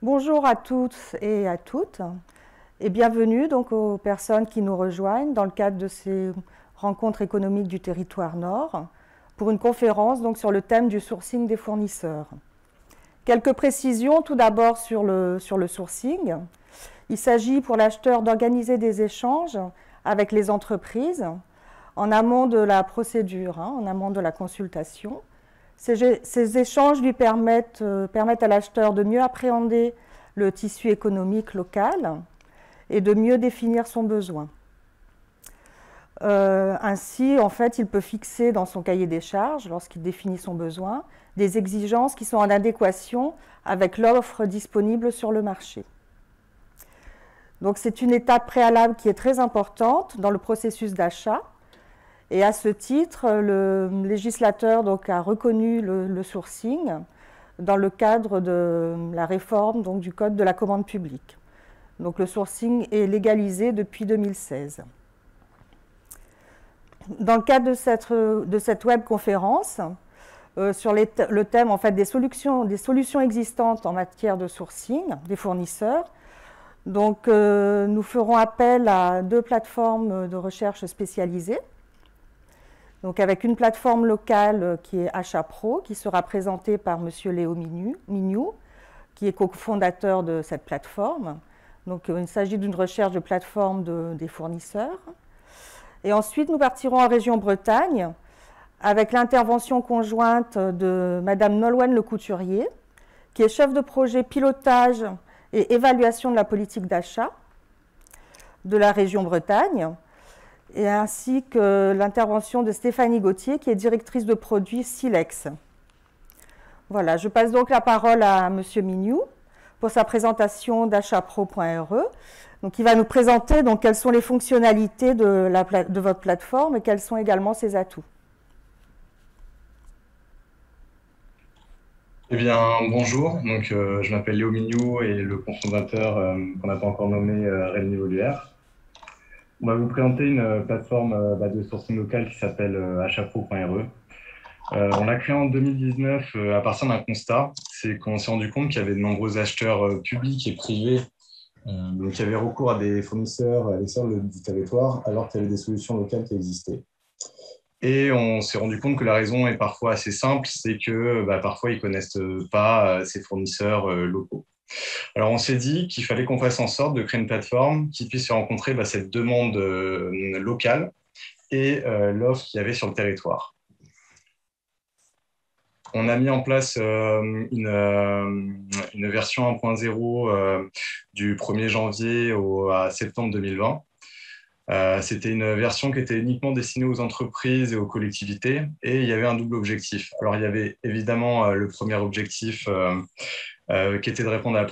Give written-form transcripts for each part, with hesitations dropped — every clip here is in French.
Bonjour à toutes et à toutes et bienvenue donc aux personnes qui nous rejoignent dans le cadre de ces rencontres économiques du territoire Nord pour une conférence donc sur le thème du sourcing des fournisseurs. Quelques précisions tout d'abord sur le sourcing. Il s'agit pour l'acheteur d'organiser des échanges avec les entreprises en amont de la procédure, en amont de la consultation. Ces échanges lui permettent à l'acheteur de mieux appréhender le tissu économique local et de mieux définir son besoin. Ainsi, en fait, il peut fixer dans son cahier des charges, lorsqu'il définit son besoin, des exigences qui sont en adéquation avec l'offre disponible sur le marché. Donc c'est une étape préalable qui est très importante dans le processus d'achat. Et à ce titre, le législateur donc, a reconnu le sourcing dans le cadre de la réforme donc, du Code de la commande publique. Donc le sourcing est légalisé depuis 2016. Dans le cadre de cette webconférence, sur le thème en fait, des solutions existantes en matière de sourcing des fournisseurs, donc, nous ferons appel à deux plateformes de recherche spécialisées. Donc avec une plateforme locale qui est AchatPro, qui sera présentée par M. Léo Mignou, qui est cofondateur de cette plateforme. Donc il s'agit d'une recherche de plateforme des fournisseurs. Et ensuite, nous partirons en région Bretagne avec l'intervention conjointe de Mme Nolwenn Lecouturier, qui est chef de projet pilotage et évaluation de la politique d'achat de la région Bretagne, et ainsi que l'intervention de Stéphanie Gauthier, qui est directrice de produits Silex. Voilà, je passe donc la parole à M. Mignou pour sa présentation d'achatpro.re. Donc, il va nous présenter donc, quelles sont les fonctionnalités de votre plateforme et quels sont également ses atouts. Eh bien, bonjour. Donc, je m'appelle Léo Mignou et le cofondateur qu'on n'a pas encore nommé Rémi Voluère. On va vous présenter une plateforme de sourcing local qui s'appelle achatpro.re. On l'a créée en 2019 à partir d'un constat, c'est qu'on s'est rendu compte qu'il y avait de nombreux acheteurs publics et privés donc qui avaient recours à des fournisseurs à l'extérieur du territoire alors qu'il y avait des solutions locales qui existaient. Et on s'est rendu compte que la raison est parfois assez simple, c'est que parfois ils ne connaissent pas ces fournisseurs locaux. Alors on s'est dit qu'il fallait qu'on fasse en sorte de créer une plateforme qui puisse faire rencontrer cette demande locale et l'offre qu'il y avait sur le territoire. On a mis en place une version 1.0 du 1er janvier à septembre 2020. C'était une version qui était uniquement destinée aux entreprises et aux collectivités, et il y avait un double objectif. Alors, il y avait évidemment le premier objectif qui était de répondre à la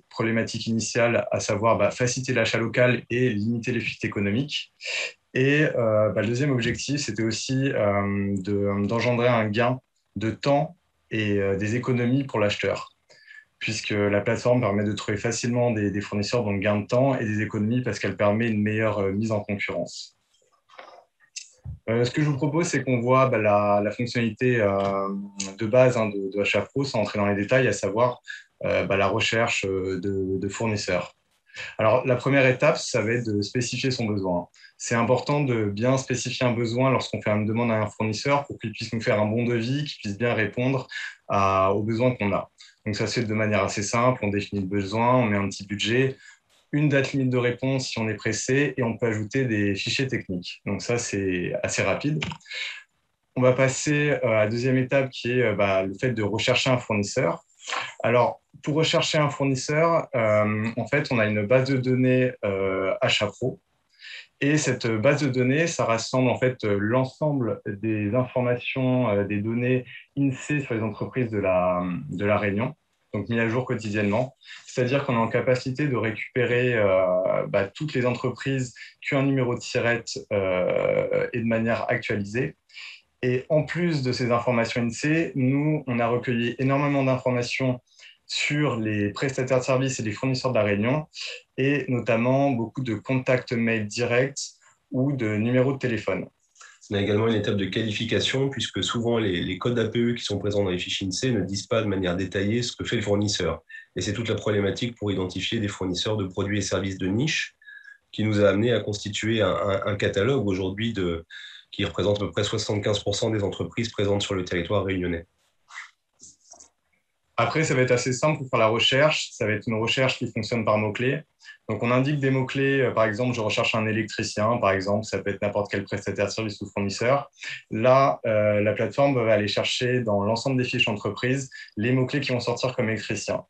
problématique initiale, à savoir faciliter l'achat local et limiter les fuites économiques. Et le deuxième objectif, c'était aussi d'engendrer un gain de temps et des économies pour l'acheteur, puisque la plateforme permet de trouver facilement des fournisseurs, donc gain de temps, et des économies parce qu'elle permet une meilleure mise en concurrence. Ce que je vous propose, c'est qu'on voit la fonctionnalité de base de AchatPro sans entrer dans les détails, à savoir la recherche de fournisseurs. Alors, la première étape, ça va être de spécifier son besoin. C'est important de bien spécifier un besoin lorsqu'on fait une demande à un fournisseur pour qu'il puisse nous faire un bon devis, qu'il puisse bien répondre aux besoins qu'on a. Donc, ça se fait de manière assez simple. On définit le besoin, on met un petit budget, une date limite de réponse si on est pressé, et on peut ajouter des fichiers techniques. Donc, ça, c'est assez rapide. On va passer à la deuxième étape qui est le fait de rechercher un fournisseur. Alors, pour rechercher un fournisseur, en fait, on a une base de données AchatPro. Et cette base de données, ça rassemble en fait l'ensemble des informations, des données INSEE sur les entreprises de la Réunion, donc mis à jour quotidiennement. C'est-à-dire qu'on est en capacité de récupérer toutes les entreprises qui ont un numéro de SIRET et de manière actualisée. Et en plus de ces informations INSEE, nous, on a recueilli énormément d'informations sur les prestataires de services et les fournisseurs de la Réunion, et notamment beaucoup de contacts mail directs ou de numéros de téléphone. On a également une étape de qualification, puisque souvent les codes APE qui sont présents dans les fichiers INSEE ne disent pas de manière détaillée ce que fait le fournisseur. Et c'est toute la problématique pour identifier des fournisseurs de produits et services de niche qui nous a amené à constituer un catalogue aujourd'hui qui représente à peu près 75% des entreprises présentes sur le territoire réunionnais. Après, ça va être assez simple pour faire la recherche. Ça va être une recherche qui fonctionne par mots-clés. Donc, on indique des mots-clés. Par exemple, je recherche un électricien, par exemple. Ça peut être n'importe quel prestataire de service ou fournisseur. Là, la plateforme va aller chercher dans l'ensemble des fiches entreprises les mots-clés qui vont sortir comme électricien.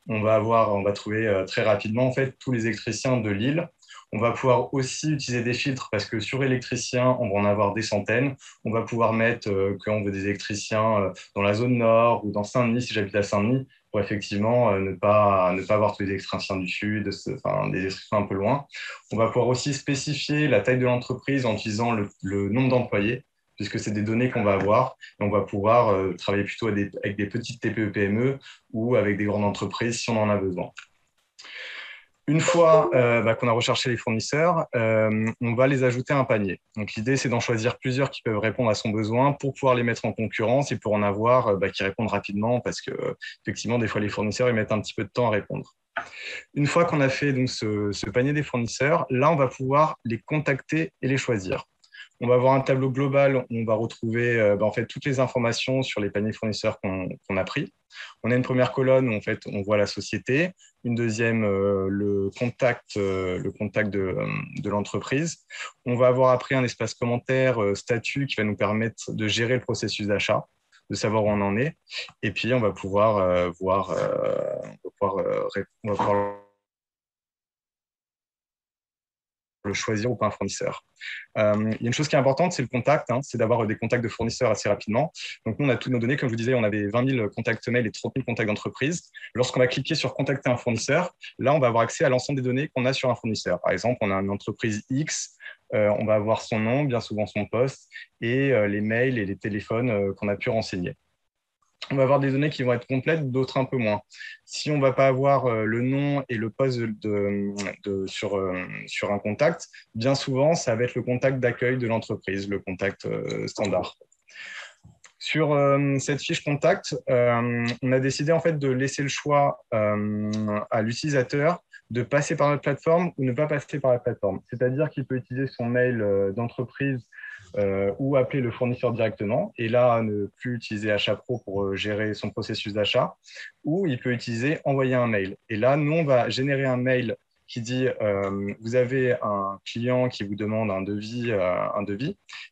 On va trouver très rapidement en fait tous les électriciens de l'île. On va pouvoir aussi utiliser des filtres parce que sur électricien, on va en avoir des centaines. On va pouvoir mettre qu'on veut des électriciens dans la zone nord ou dans Saint-Denis, si j'habite à Saint-Denis, pour effectivement ne pas avoir tous les électriciens du sud, des électriciens un peu loin. On va pouvoir aussi spécifier la taille de l'entreprise en utilisant le nombre d'employés, puisque c'est des données qu'on va avoir. Et on va pouvoir travailler plutôt avec des petites TPE-PME ou avec des grandes entreprises si on en a besoin. Une fois qu'on a recherché les fournisseurs, on va les ajouter à un panier. Donc, l'idée, c'est d'en choisir plusieurs qui peuvent répondre à son besoin pour pouvoir les mettre en concurrence et pour en avoir qui répondent rapidement parce que, effectivement, des fois, les fournisseurs, ils mettent un petit peu de temps à répondre. Une fois qu'on a fait donc, ce panier des fournisseurs, là, on va pouvoir les contacter et les choisir. On va avoir un tableau global où on va retrouver en fait, toutes les informations sur les paniers fournisseurs qu'on a pris. On a une première colonne où en fait, on voit la société, une deuxième, le contact de l'entreprise. On va avoir après un espace commentaire, statut qui va nous permettre de gérer le processus d'achat, de savoir où on en est. Et puis, on va pouvoir le choisir ou pas un fournisseur. Il y a une chose qui est importante, c'est le contact, c'est d'avoir des contacts de fournisseurs assez rapidement. Donc, nous, on a toutes nos données. Comme je vous disais, on avait 20 000 contacts mail et 30 000 contacts d'entreprise. Lorsqu'on va cliquer sur contacter un fournisseur, là, on va avoir accès à l'ensemble des données qu'on a sur un fournisseur. Par exemple, on a une entreprise X, on va avoir son nom, bien souvent son poste, et les mails et les téléphones qu'on a pu renseigner. On va avoir des données qui vont être complètes, d'autres un peu moins. Si on ne va pas avoir le nom et le poste sur un contact, bien souvent, ça va être le contact d'accueil de l'entreprise, le contact standard. Sur cette fiche contact, on a décidé en fait de laisser le choix à l'utilisateur de passer par notre plateforme ou ne pas passer par la plateforme. C'est-à-dire qu'il peut utiliser son mail d'entreprise ou appeler le fournisseur directement, et là, ne plus utiliser AchatPro pour gérer son processus d'achat, ou il peut utiliser envoyer un mail. Et là, nous, on va générer un mail qui dit vous avez un client qui vous demande un devis,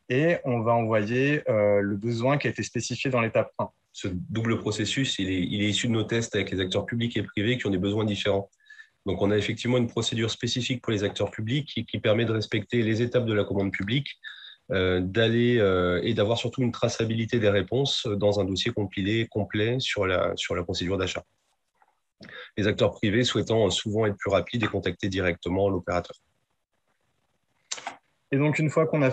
et on va envoyer le besoin qui a été spécifié dans l'étape 1. Ce double processus, il est issu de nos tests avec les acteurs publics et privés qui ont des besoins différents. Donc, on a effectivement une procédure spécifique pour les acteurs publics qui permet de respecter les étapes de la commande publique, d'aller et d'avoir surtout une traçabilité des réponses dans un dossier compilé complet sur la procédure d'achat. Les acteurs privés souhaitant souvent être plus rapides et contacter directement l'opérateur. Et donc, une fois qu'on a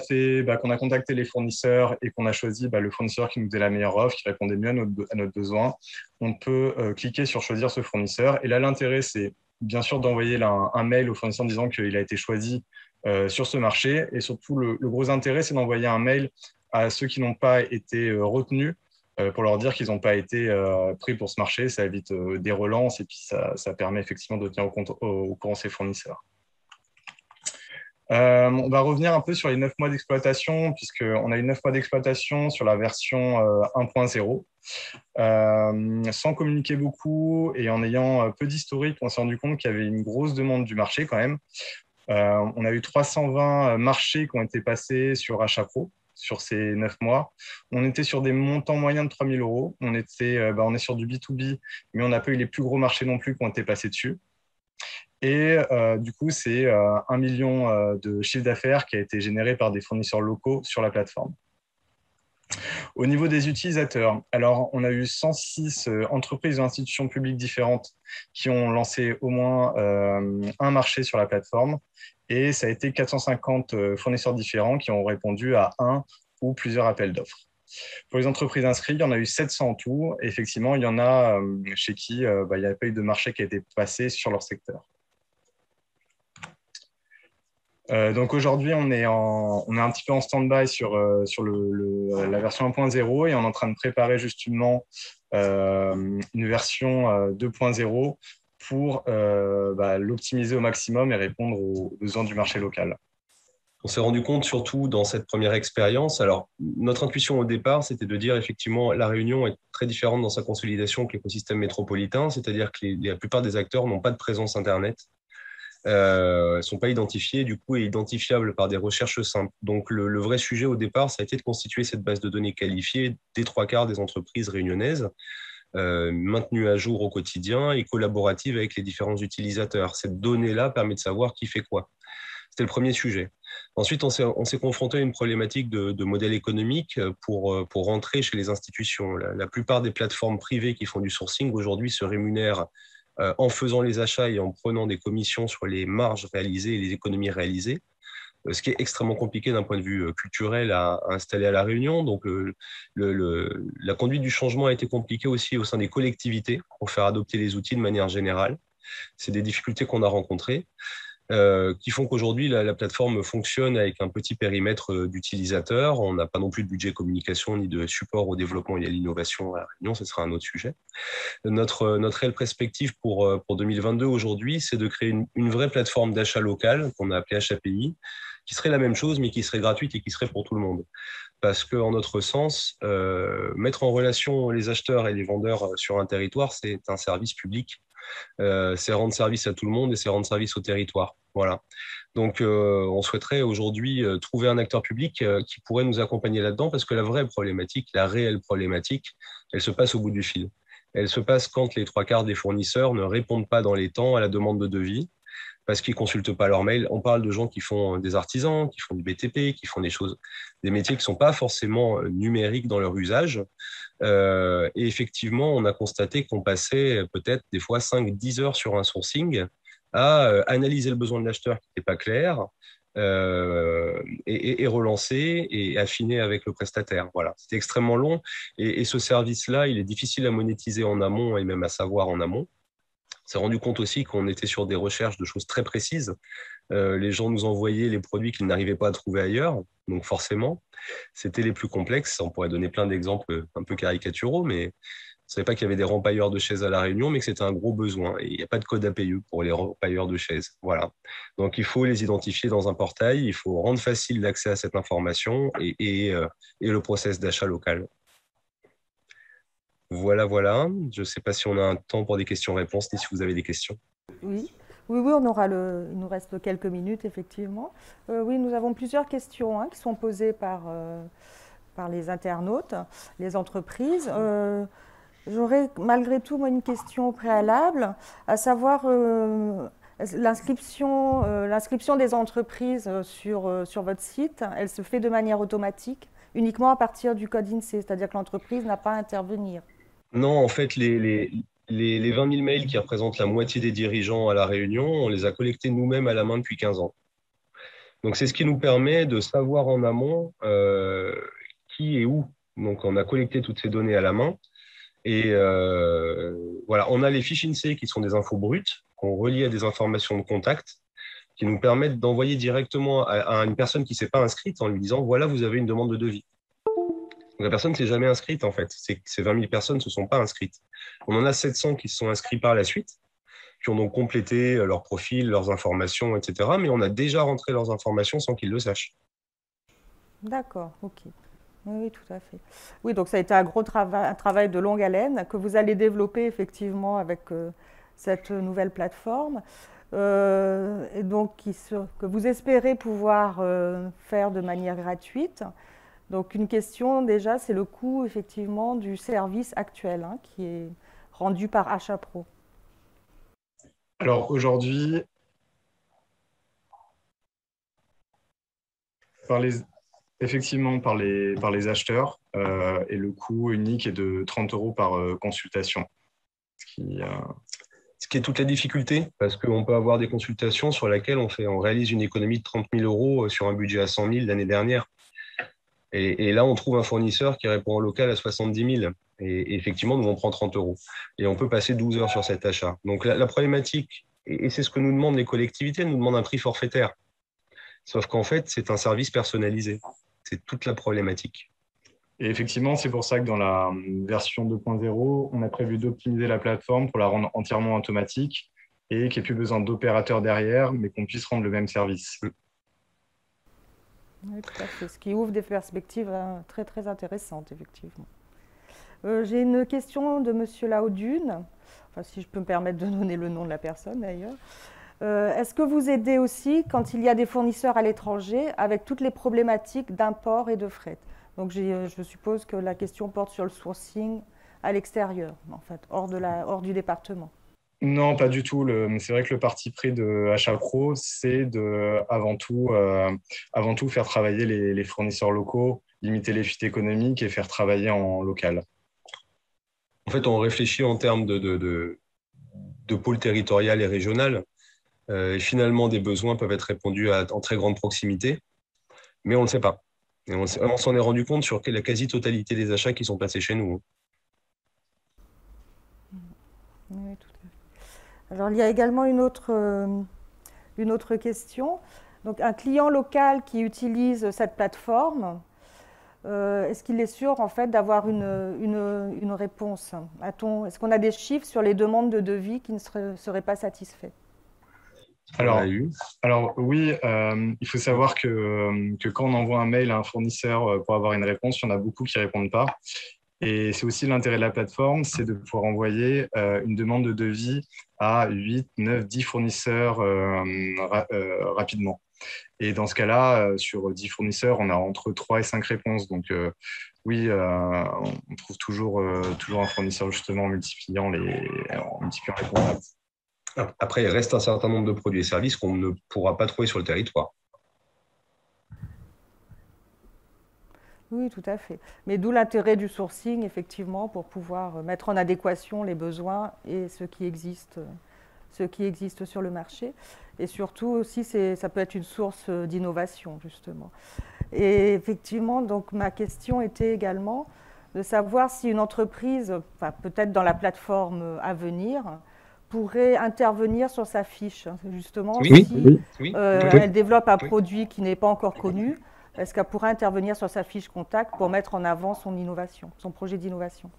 contacté les fournisseurs et qu'on a choisi le fournisseur qui nous faisait la meilleure offre, qui répondait mieux à notre besoin, on peut cliquer sur choisir ce fournisseur. Et là, l'intérêt, c'est bien sûr d'envoyer un mail au fournisseur en disant qu'il a été choisi sur ce marché. Et surtout, le gros intérêt, c'est d'envoyer un mail à ceux qui n'ont pas été retenus pour leur dire qu'ils n'ont pas été pris pour ce marché. Ça évite des relances et puis ça permet effectivement de tenir au courant ses fournisseurs. On va revenir un peu sur les 9 mois d'exploitation, puisqu'on a eu 9 mois d'exploitation sur la version 1.0. Sans communiquer beaucoup et en ayant peu d'historique, on s'est rendu compte qu'il y avait une grosse demande du marché quand même. On a eu 320 marchés qui ont été passés sur AchatPro sur ces 9 mois. On était sur des montants moyens de 3 000 €. On est sur du B2B, mais on n'a pas eu les plus gros marchés non plus qui ont été passés dessus. Et du coup, c'est 1 million de chiffre d'affaires qui a été généré par des fournisseurs locaux sur la plateforme. Au niveau des utilisateurs, alors on a eu 106 entreprises et institutions publiques différentes qui ont lancé au moins un marché sur la plateforme et ça a été 450 fournisseurs différents qui ont répondu à un ou plusieurs appels d'offres. Pour les entreprises inscrites, il y en a eu 700 en tout. Et effectivement, il y en a chez qui il n'y avait pas eu de marché qui a été passé sur leur secteur. Donc aujourd'hui, on est un petit peu en stand-by sur la version 1.0 et on est en train de préparer justement une version 2.0 pour l'optimiser au maximum et répondre aux besoins du marché local. On s'est rendu compte surtout dans cette première expérience, alors notre intuition au départ, c'était de dire effectivement La Réunion est très différente dans sa consolidation que l'écosystème métropolitain, c'est-à-dire que la plupart des acteurs n'ont pas de présence Internet, ne sont pas identifiés du coup et identifiables par des recherches simples. Donc le vrai sujet au départ, ça a été de constituer cette base de données qualifiée des 3/4 des entreprises réunionnaises, maintenue à jour au quotidien et collaborative avec les différents utilisateurs. Cette donnée-là permet de savoir qui fait quoi. C'était le premier sujet. Ensuite, on s'est confronté à une problématique de modèle économique pour rentrer chez les institutions. La plupart des plateformes privées qui font du sourcing aujourd'hui se rémunèrent en faisant les achats et en prenant des commissions sur les marges réalisées et les économies réalisées, ce qui est extrêmement compliqué d'un point de vue culturel à installer à La Réunion. Donc, la conduite du changement a été compliquée aussi au sein des collectivités pour faire adopter les outils de manière générale. C'est des difficultés qu'on a rencontrées. Qui font qu'aujourd'hui, la plateforme fonctionne avec un petit périmètre d'utilisateurs. On n'a pas non plus de budget communication ni de support au développement et à l'innovation à La Réunion, ce sera un autre sujet. Notre réelle perspective pour 2022 aujourd'hui, c'est de créer une vraie plateforme d'achat local qu'on a appelée HAPI, qui serait la même chose, mais qui serait gratuite et qui serait pour tout le monde. Parce qu'en notre sens, mettre en relation les acheteurs et les vendeurs sur un territoire, c'est un service public. C'est rendre service à tout le monde et c'est rendre service au territoire. Voilà. Donc, on souhaiterait aujourd'hui trouver un acteur public qui pourrait nous accompagner là-dedans parce que la vraie problématique, la réelle problématique, elle se passe au bout du fil. Elle se passe quand les 3/4 des fournisseurs ne répondent pas dans les temps à la demande de devis parce qu'ils ne consultent pas leur mail. On parle de gens qui font des artisans, qui font du BTP, qui font des métiers qui ne sont pas forcément numériques dans leur usage. Et effectivement, on a constaté qu'on passait peut-être des fois 5-10 heures sur un sourcing à analyser le besoin de l'acheteur qui n'était pas clair et relancer et affiner avec le prestataire. Voilà, c'était extrêmement long et ce service-là, il est difficile à monétiser en amont et même à savoir en amont. On s'est rendu compte aussi qu'on était sur des recherches de choses très précises. Les gens nous envoyaient les produits qu'ils n'arrivaient pas à trouver ailleurs. Donc forcément, c'était les plus complexes. On pourrait donner plein d'exemples un peu caricaturaux, mais on ne savait pas qu'il y avait des rempailleurs de chaises à La Réunion, mais que c'était un gros besoin. Et il n'y a pas de code API pour les rempailleurs de chaises. Voilà. Donc il faut les identifier dans un portail, il faut rendre facile l'accès à cette information et le process d'achat local. Voilà, voilà. Je ne sais pas si on a un temps pour des questions-réponses, ni si vous avez des questions. Oui. Oui, on aura il nous reste quelques minutes, effectivement. Oui, nous avons plusieurs questions qui sont posées par les internautes, les entreprises. J'aurais malgré tout, moi, une question préalable, à savoir l'inscription des entreprises sur votre site, elle se fait de manière automatique, uniquement à partir du code INSEE, c'est-à-dire que l'entreprise n'a pas à intervenir. Non, en fait, les 20 000 mails qui représentent la moitié des dirigeants à La Réunion, on les a collectés nous-mêmes à la main depuis 15 ans. Donc, c'est ce qui nous permet de savoir en amont qui et où. Donc, on a collecté toutes ces données à la main. Et voilà, on a les fiches INSEE qui sont des infos brutes, qu'on relie à des informations de contact, qui nous permettent d'envoyer directement à une personne qui ne s'est pas inscrite en lui disant, voilà, vous avez une demande de devis. Donc, la personne ne s'est jamais inscrite, en fait. Ces 20 000 personnes ne se sont pas inscrites. On en a 700 qui se sont inscrits par la suite, qui ont donc complété leur profil, leurs informations, etc. Mais on a déjà rentré leurs informations sans qu'ils le sachent. D'accord, ok. Oui, tout à fait. Oui, donc ça a été un travail de longue haleine que vous allez développer effectivement avec cette nouvelle plateforme. Et donc que vous espérez pouvoir faire de manière gratuite. Donc une question déjà, c'est le coût effectivement du service actuel qui est rendu par HAPRO. Alors aujourd'hui, effectivement par les acheteurs, et le coût unique est de 30 € par consultation. Ce qui est toute la difficulté, parce qu'on peut avoir des consultations sur lesquelles on réalise une économie de 30 000 € sur un budget à 100 000 l'année dernière. Et là, on trouve un fournisseur qui répond en local à 70 000. Et effectivement, nous, on prend 30 €. Et on peut passer 12 heures sur cet achat. Donc la problématique, et c'est ce que nous demandent les collectivités, elles nous demandent un prix forfaitaire. Sauf qu'en fait, c'est un service personnalisé. C'est toute la problématique. Et effectivement, c'est pour ça que dans la version 2.0, on a prévu d'optimiser la plateforme pour la rendre entièrement automatique et qu'il n'y ait plus besoin d'opérateurs derrière, mais qu'on puisse rendre le même service. Oui, tout à fait. Ce qui ouvre des perspectives très, très intéressantes, effectivement. J'ai une question de Monsieur Laudune, enfin, si je peux me permettre de donner le nom de la personne d'ailleurs. Est-ce que vous aidez aussi quand il y a des fournisseurs à l'étranger avec toutes les problématiques d'import et de fret? Donc je suppose que la question porte sur le sourcing à l'extérieur, en fait, hors du département. Non, pas du tout. C'est vrai que le parti pris de Achat Pro, c'est avant tout faire travailler les fournisseurs locaux, limiter les fuites économiques et faire travailler en local. En fait, on réfléchit en termes de pôle territorial et régional. Et finalement, des besoins peuvent être répondus en très grande proximité, mais on ne le sait pas. Et on s'en est rendu compte sur la quasi-totalité des achats qui sont passés chez nous. Oui, tout à fait. Alors, il y a également une autre question. Donc, un client local qui utilise cette plateforme, est-ce qu'il est sûr en fait d'avoir une réponse? Est-ce qu'on a des chiffres sur les demandes de devis qui ne seraient pas satisfaits? Alors oui, il faut savoir que quand on envoie un mail à un fournisseur pour avoir une réponse, il y en a beaucoup qui ne répondent pas. Et c'est aussi l'intérêt de la plateforme, c'est de pouvoir envoyer une demande de devis à 8, 9, 10 fournisseurs rapidement. Et dans ce cas-là, sur 10 fournisseurs, on a entre 3 et 5 réponses. Donc oui, on trouve toujours un fournisseur justement en multipliant les réponses. Après, il reste un certain nombre de produits et services qu'on ne pourra pas trouver sur le territoire. Oui, tout à fait. Mais d'où l'intérêt du sourcing, effectivement, pour pouvoir mettre en adéquation les besoins et ce qui existe sur le marché. Et surtout aussi, ça peut être une source d'innovation, justement. Et effectivement, donc ma question était également de savoir si une entreprise, enfin, peut-être dans la plateforme à venir, pourrait intervenir sur sa fiche, justement, si elle développe un produit qui n'est pas encore connu. Est-ce qu'elle pourrait intervenir sur sa fiche contact pour mettre en avant son innovation, son projet d'innovation?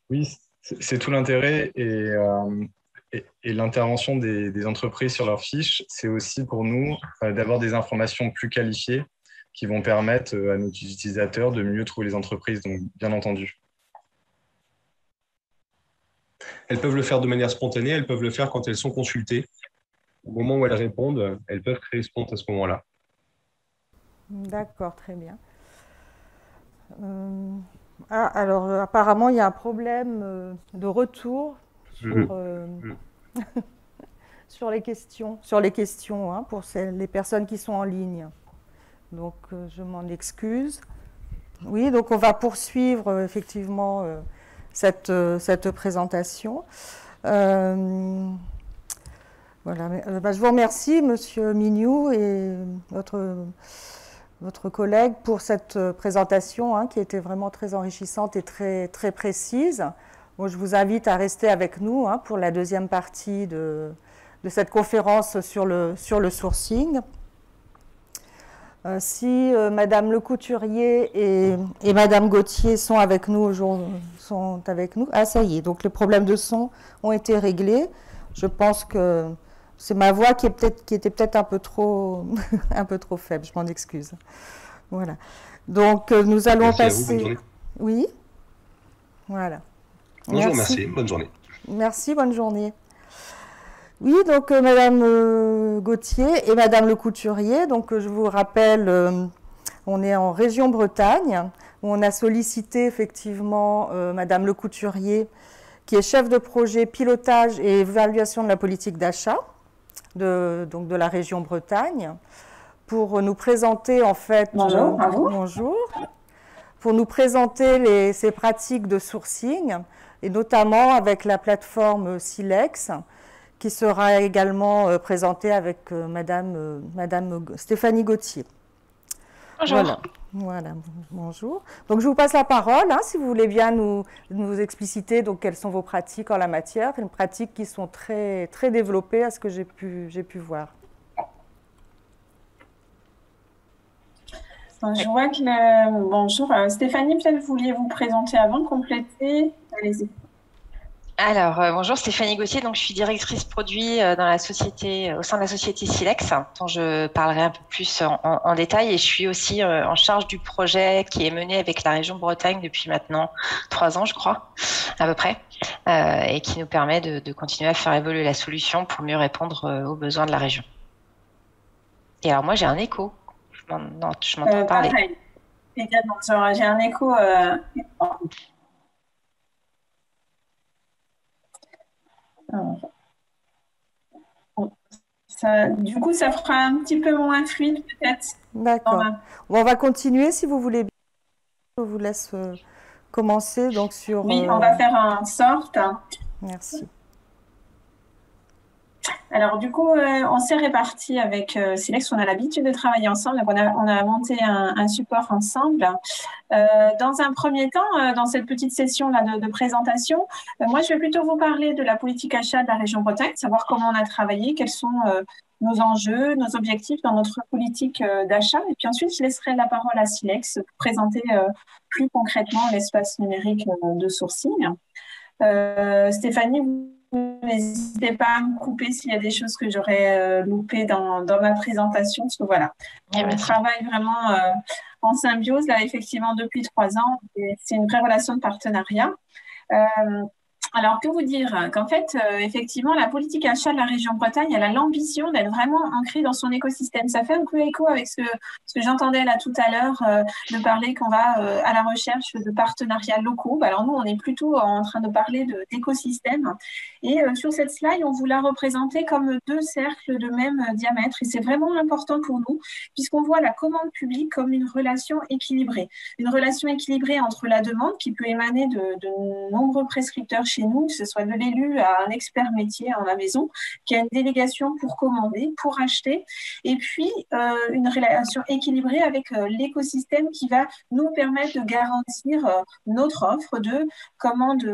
Oui, c'est tout l'intérêt et l'intervention des entreprises sur leur fiche, c'est aussi pour nous d'avoir des informations plus qualifiées qui vont permettre à nos utilisateurs de mieux trouver les entreprises, donc bien entendu. Elles peuvent le faire de manière spontanée, elles peuvent le faire quand elles sont consultées. Au moment où elles répondent, elles peuvent créer ce compte à ce moment-là. D'accord, très bien. Alors, apparemment, il y a un problème de retour sur les questions hein, pour les personnes qui sont en ligne. Donc, je m'en excuse. Oui, donc on va poursuivre effectivement cette présentation. Voilà. Je vous remercie, Monsieur Mignoux, et votre collègue pour cette présentation hein, qui était vraiment très enrichissante et très, très précise. Bon, je vous invite à rester avec nous hein, pour la deuxième partie de cette conférence sur le sourcing. Si Madame Le Couturier et Madame Gauthier sont avec nous aujourd'hui, ah ça y est, donc les problèmes de son ont été réglés. Je pense que c'est ma voix qui était peut-être un peu trop faible, je m'en excuse. Voilà. Donc nous allons passer. Bonne journée. Oui. Voilà. Bonjour, merci. Bonne journée. Merci, bonne journée. Oui, donc Madame Gauthier et Madame Le Couturier, donc je vous rappelle, on est en région Bretagne, où on a sollicité effectivement Madame Le Couturier, qui est chef de projet pilotage et évaluation de la politique d'achat donc de la région Bretagne, pour nous présenter en fait. Bonjour. Pour nous présenter ces pratiques de sourcing, et notamment avec la plateforme Silex, qui sera également présentée avec Madame Stéphanie Gauthier. Bonjour. Voilà, bonjour. Donc je vous passe la parole, hein, si vous voulez bien nous expliciter donc, quelles sont vos pratiques en la matière, des pratiques qui sont très, très développées à ce que j'ai pu voir. Je vois que bonjour, Stéphanie, peut-être vouliez-vous présenter avant, compléter. Allez-y. Alors, bonjour, Stéphanie Gauthier. Donc, je suis directrice produit dans la société, au sein de la société Silex, dont je parlerai un peu plus en détail. Et je suis aussi en charge du projet qui est mené avec la région Bretagne depuis maintenant 3 ans, je crois, à peu près, et qui nous permet de continuer à faire évoluer la solution pour mieux répondre aux besoins de la région. Et alors, moi, j'ai un écho. Je m'entends parler. Pareil. Également, j'ai un écho. Du coup, ça fera un petit peu moins fluide, peut-être. D'accord. Bon, on va continuer si vous voulez bien. Je vous laisse commencer donc sur. Oui, on va faire en sorte. Merci. Alors, du coup, on s'est répartis avec Silex. On a l'habitude de travailler ensemble. Donc, on a monté un support ensemble. Dans un premier temps, dans cette petite session-là de présentation, moi, je vais plutôt vous parler de la politique achat de la région Bretagne, savoir comment on a travaillé, quels sont nos enjeux, nos objectifs dans notre politique d'achat. Et puis ensuite, je laisserai la parole à Silex pour présenter plus concrètement l'espace numérique de sourcing. Stéphanie, n'hésitez pas à me couper s'il y a des choses que j'aurais loupées dans ma présentation, parce que voilà, on travaille vraiment en symbiose, là, effectivement, depuis 3 ans, et c'est une vraie relation de partenariat. Alors, que vous dire? Qu'en fait, effectivement, la politique achat de la région Bretagne, elle a l'ambition d'être vraiment ancrée dans son écosystème. Ça fait un peu écho avec ce que j'entendais là tout à l'heure, de parler qu'on va à la recherche de partenariats locaux. Alors nous, on est plutôt en train de parler d'écosystème. Et sur cette slide, on vous l'a représenté comme 2 cercles de même diamètre. Et c'est vraiment important pour nous, puisqu'on voit la commande publique comme une relation équilibrée. Une relation équilibrée entre la demande qui peut émaner de nombreux prescripteurs chez nous, que ce soit de l'élu à un expert métier en la maison, qui a une délégation pour commander, pour acheter, et puis une relation équilibrée avec l'écosystème qui va nous permettre de garantir notre offre de commande,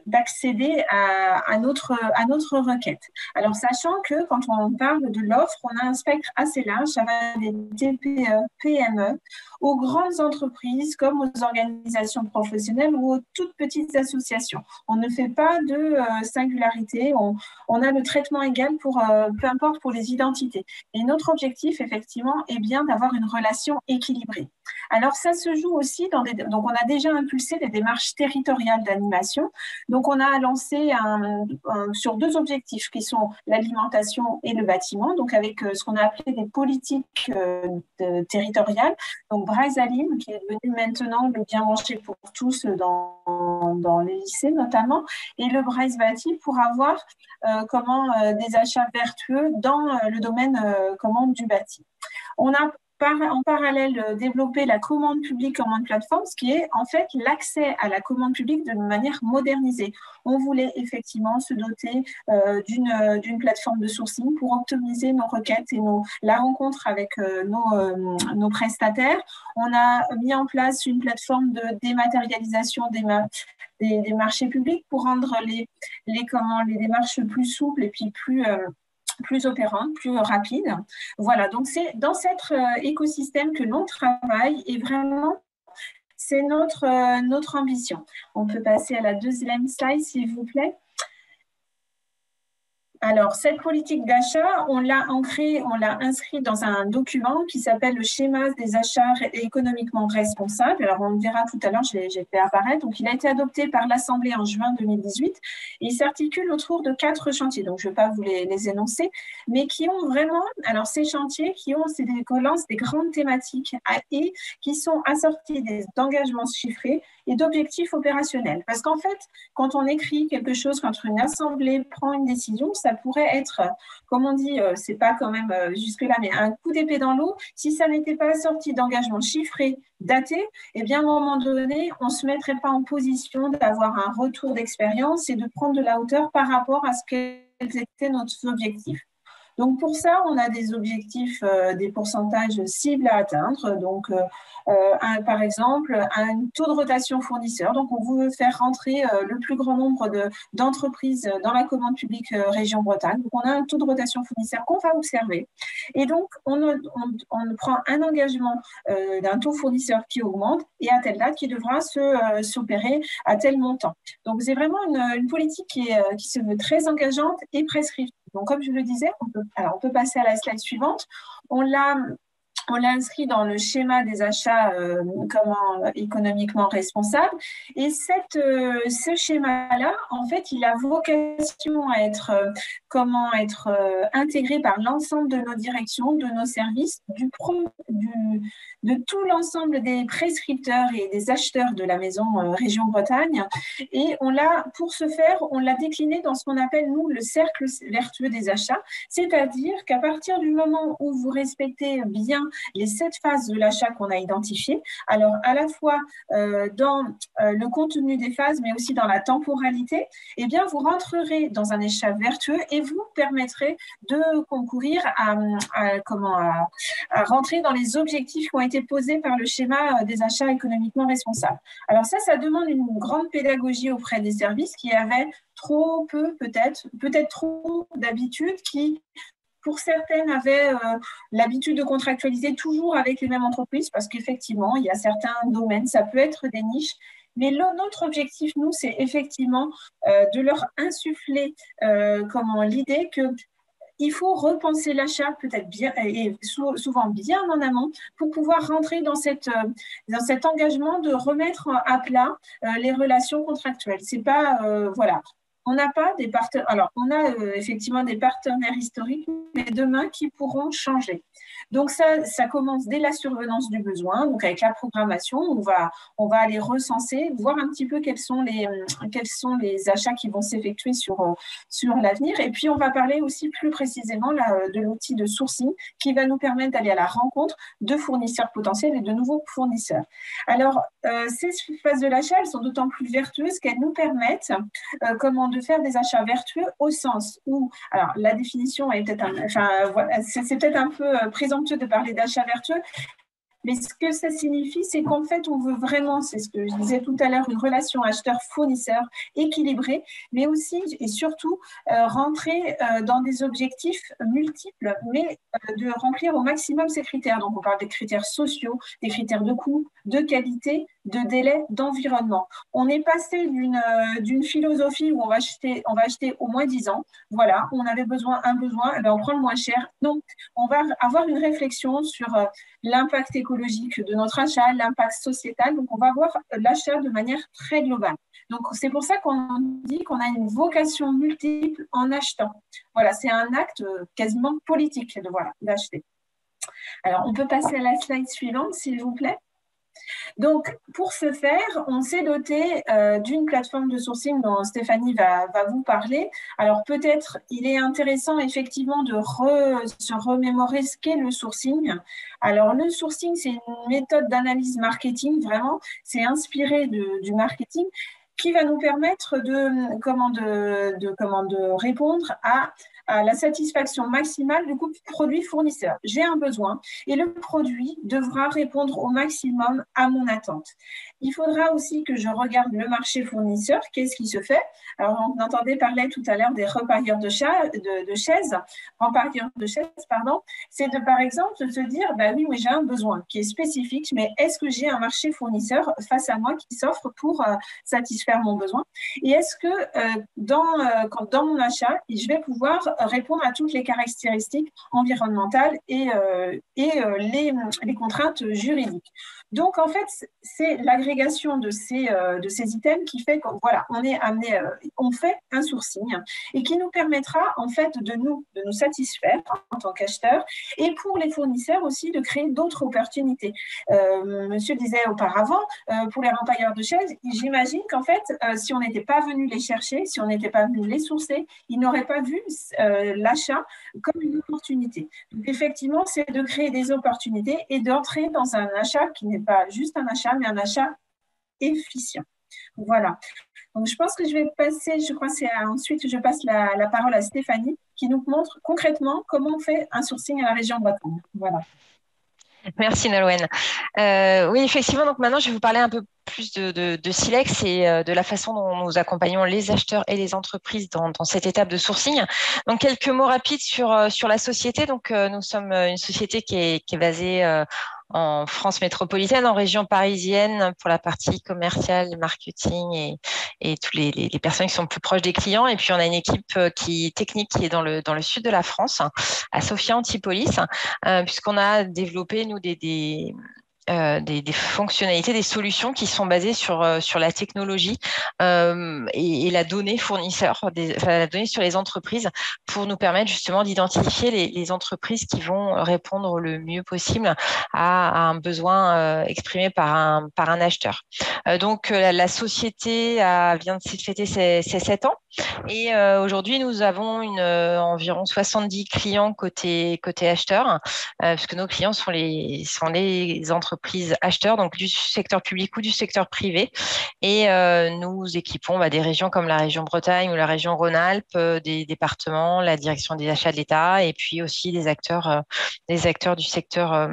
d'accéder à notre requête. Alors, sachant que quand on parle de l'offre, on a un spectre assez large, ça va des TPE, PME, aux grandes entreprises comme aux organisations professionnelles ou aux toutes petites associations. On ne fait pas de singularité, on a le traitement égal pour, peu importe pour les identités. Et notre objectif, effectivement, est bien d'avoir une relation équilibrée. Alors, ça se joue aussi donc, on a déjà impulsé des démarches territoriales d'animation. Donc, on a lancé sur 2 objectifs qui sont l'alimentation et le bâtiment, donc avec ce qu'on a appelé des politiques territoriales. Donc, Braise Alim, qui est devenu maintenant le bien manger pour tous dans les lycées notamment, et le Braise Bâti pour avoir des achats vertueux dans le domaine commande du bâti. On a en parallèle développer la commande publique en mode plateforme, ce qui est en fait l'accès à la commande publique de manière modernisée. On voulait effectivement se doter d'une plateforme de sourcing pour optimiser nos requêtes et la rencontre avec nos prestataires. On a mis en place une plateforme de dématérialisation des marchés publics pour rendre les démarches plus souples et puis plus opérante, plus rapide. Voilà, donc c'est dans cet écosystème que l'on travaille et vraiment, c'est notre ambition. On peut passer à la 2e slide, s'il vous plaît. Alors, cette politique d'achat, on l'a inscrite dans un document qui s'appelle le schéma des achats économiquement responsables. Alors, on le verra tout à l'heure, j'ai fait apparaître. Donc, il a été adopté par l'Assemblée en juin 2018 et il s'articule autour de 4 chantiers. Donc, je ne vais pas vous les énoncer, mais qui ont vraiment, alors ces chantiers qui lancent des grandes thématiques et qui sont assortis d'engagements chiffrés et d'objectifs opérationnels. Parce qu'en fait, quand on écrit quelque chose, quand une assemblée prend une décision, ça pourrait être, comme on dit, c'est pas quand même jusque-là, mais un coup d'épée dans l'eau. Si ça n'était pas assorti d'engagements chiffrés, datés, eh bien, à un moment donné, on ne se mettrait pas en position d'avoir un retour d'expérience et de prendre de la hauteur par rapport à ce qu'elles étaient nos objectifs. Donc, pour ça, on a des objectifs, des pourcentages cibles à atteindre. Donc, par exemple, un taux de rotation fournisseur. Donc, on veut faire rentrer le plus grand nombre d'entreprises dans la commande publique région Bretagne. Donc, on a un taux de rotation fournisseur qu'on va observer. Et donc, on prend un engagement d'un taux fournisseur qui augmente et à telle date qui devra s'opérer à tel montant. Donc, c'est vraiment une politique qui se veut très engageante et prescriptive. Donc, comme je le disais, on peut passer à la slide suivante. On l'a inscrit dans le schéma des achats économiquement responsables. Et ce schéma-là, en fait, il a vocation à être intégré par l'ensemble de nos directions, de nos services, de tout l'ensemble des prescripteurs et des acheteurs de la maison Région Bretagne. Et pour ce faire, on l'a décliné dans ce qu'on appelle, nous, le cercle vertueux des achats, c'est-à-dire qu'à partir du moment où vous respectez bien les 7 phases de l'achat qu'on a identifiées, alors à la fois dans le contenu des phases, mais aussi dans la temporalité, eh bien, vous rentrerez dans un achat vertueux et vous permettrez de concourir à rentrer dans les objectifs qui ont été posés par le schéma des achats économiquement responsables. Alors ça demande une grande pédagogie auprès des services qui avaient trop peu, peut-être trop d'habitude, qui pour certaines avaient l'habitude de contractualiser toujours avec les mêmes entreprises parce qu'effectivement, il y a certains domaines, ça peut être des niches. Mais notre objectif, nous, c'est effectivement de leur insuffler l'idée qu'il faut repenser l'achat peut-être bien et souvent bien en amont pour pouvoir rentrer dans cet engagement de remettre à plat les relations contractuelles. C'est pas voilà. On n'a pas des partenaires. Alors, on a effectivement des partenaires historiques, mais demain qui pourront changer. Donc, ça commence dès la survenance du besoin. Donc, avec la programmation, on va aller recenser, voir un petit peu quels sont les achats qui vont s'effectuer sur l'avenir. Et puis, on va parler aussi plus précisément de l'outil de sourcing qui va nous permettre d'aller à la rencontre de fournisseurs potentiels et de nouveaux fournisseurs. Alors, ces phases de l'achat, elles sont d'autant plus vertueuses qu'elles nous permettent de faire des achats vertueux au sens où, alors la définition est peut-être c'est peut-être un peu présomptueux de parler d'achat vertueux, mais ce que ça signifie, c'est qu'en fait, on veut vraiment, c'est ce que je disais tout à l'heure, une relation acheteur-fournisseur équilibrée, mais aussi et surtout rentrer dans des objectifs multiples, mais de remplir au maximum ces critères. Donc, on parle des critères sociaux, des critères de coût, de qualité, de délai, d'environnement. On est passé d'une philosophie où on va acheter au moins 10 ans. Voilà, on avait un besoin, on prend le moins cher. Non, on va avoir une réflexion sur l'impact écologique de notre achat, l'impact sociétal. Donc, on va voir l'achat de manière très globale. Donc, c'est pour ça qu'on dit qu'on a une vocation multiple en achetant. Voilà, c'est un acte quasiment politique d'acheter. Alors, on peut passer à la slide suivante, s'il vous plaît. Donc, pour ce faire, on s'est doté d'une plateforme de sourcing dont Stéphanie va vous parler. Alors, peut-être, il est intéressant effectivement de se remémorer ce qu'est le sourcing. Alors, le sourcing, c'est une méthode d'analyse marketing, vraiment, c'est inspiré du marketing qui va nous permettre de répondre à la satisfaction maximale du couple produit-fournisseur. J'ai un besoin et le produit devra répondre au maximum à mon attente. Il faudra aussi que je regarde le marché fournisseur. Qu'est-ce qui se fait? Alors, on entendait parler tout à l'heure des repailleurs de chaises. C'est par exemple de se dire, oui, j'ai un besoin qui est spécifique, mais est-ce que j'ai un marché fournisseur face à moi qui s'offre pour satisfaire mon besoin? Et est-ce que dans mon achat, je vais pouvoir répondre à toutes les caractéristiques environnementales et les contraintes juridiques. Donc, en fait, c'est l'agrégation de ces items qui fait qu'on on fait un sourcing et qui nous permettra, en fait, de nous satisfaire en tant qu'acheteur et pour les fournisseurs aussi de créer d'autres opportunités. Monsieur disait auparavant, pour les rempailleurs de chaises, j'imagine qu'en fait, si on n'était pas venu les chercher, si on n'était pas venu les sourcer, ils n'auraient pas vu l'achat comme une opportunité. Donc, effectivement, c'est de créer des opportunités et d'entrer dans un achat qui n'est pas juste un achat, mais un achat efficient. Voilà. Donc, je pense que je vais passer, je crois que ensuite, je passe la parole à Stéphanie qui nous montre concrètement comment on fait un sourcing à la région Bretagne. Voilà. Merci Nolwenn. Oui, effectivement, donc maintenant je vais vous parler un peu plus de Silex et de la façon dont nous accompagnons les acheteurs et les entreprises dans cette étape de sourcing. Donc quelques mots rapides sur la société. Donc nous sommes une société qui est basée en France métropolitaine, en région parisienne pour la partie commerciale, marketing et tous les personnes qui sont plus proches des clients. Et puis on a une équipe technique qui est dans le sud de la France, à Sophia Antipolis, puisqu'on a développé nous des fonctionnalités, des solutions qui sont basées sur la technologie et la donnée fournisseur, la donnée sur les entreprises pour nous permettre justement d'identifier les entreprises qui vont répondre le mieux possible à un besoin exprimé par un acheteur. Donc la société vient de fêter ses 7 ans et aujourd'hui nous avons environ 70 clients côté acheteur, puisque nos clients sont les entreprises acheteurs, donc du secteur public ou du secteur privé. Et nous équipons des régions comme la région Bretagne ou la région Rhône-Alpes, des départements, la direction des achats de l'État, et puis aussi des acteurs du secteur